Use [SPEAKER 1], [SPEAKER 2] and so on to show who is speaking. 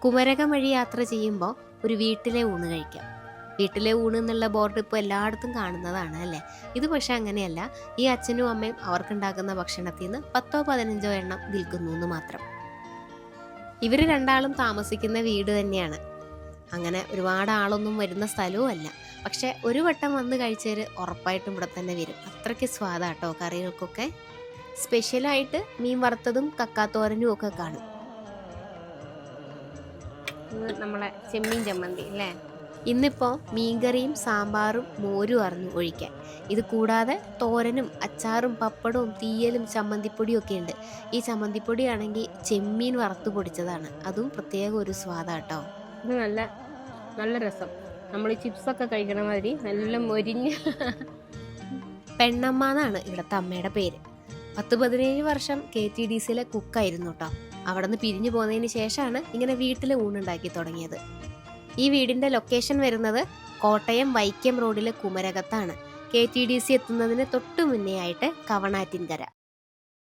[SPEAKER 1] കുമരകം വഴി യാത്ര ചെയ്യുമ്പോൾ ഒരു വീട്ടിലെ ഊണ് കഴിക്കാം. വീട്ടിലെ ഊണ് എന്നുള്ള ബോർഡ് ഇപ്പോൾ എല്ലായിടത്തും കാണുന്നതാണ് അല്ലേ. ഇത് പക്ഷെ അങ്ങനെയല്ല. ഈ അച്ഛനും അമ്മയും അവർക്കുണ്ടാക്കുന്ന ഭക്ഷണത്തിൽ നിന്ന് 10-15 എണ്ണം വിൽക്കുന്നു എന്ന് മാത്രം. ഇവർ രണ്ടാളും താമസിക്കുന്ന വീട് തന്നെയാണ്. അങ്ങനെ ഒരുപാട് ആളൊന്നും വരുന്ന സ്ഥലവും അല്ല. പക്ഷെ ഒരു വട്ടം വന്ന് കഴിച്ചവർ ഉറപ്പായിട്ടും ഇവിടെ തന്നെ വരും. അത്രയ്ക്ക് സ്വാദാട്ടോ കറികൾക്കൊക്കെ. സ്പെഷ്യലായിട്ട് മീൻ വറുത്തതും കക്കാത്തോരനും ഒക്കെ കാണും. നമ്മളെ ചെമ്മീൻ ചമ്മന്തി അല്ലേ. ഇന്നിപ്പോൾ മീൻകറിയും സാമ്പാറും മോരും അറിഞ്ഞു ഒഴിക്കാൻ. ഇത് കൂടാതെ തോരനും അച്ചാറും പപ്പടവും തീയലും ചമ്മന്തിപ്പൊടിയും ഒക്കെ ഉണ്ട്. ഈ ചമ്മന്തിപ്പൊടിയാണെങ്കിൽ ചെമ്മീൻ വറുത്ത് പൊടിച്ചതാണ്. അതും പ്രത്യേക ഒരു സ്വാദാട്ടോ.
[SPEAKER 2] ഇത് നല്ല നല്ല രസം. നമ്മൾ ഈ ചിപ്സൊക്കെ കഴിക്കണ മാതിരി നല്ല മൊരിഞ്ഞ.
[SPEAKER 1] പെണ്ണമ്മ എന്നാണ് ഇവിടുത്തെ അമ്മയുടെ പേര്. 10-17 വർഷം KTDCയിലെ കുക്കായിരുന്നു കേട്ടോ. അവിടെ നിന്ന് പിരിഞ്ഞു പോകുന്നതിന് ശേഷമാണ് ഇങ്ങനെ വീട്ടിൽ ഊണുണ്ടാക്കി തുടങ്ങിയത്. ഈ വീടിൻ്റെ ലൊക്കേഷൻ വരുന്നത് കോട്ടയം വൈക്കം റോഡിലെ കുമരകത്താണ്. KTDC എത്തുന്നതിന് തൊട്ടു മുന്നേ ആയിട്ട് കവണാറ്റിൻകര.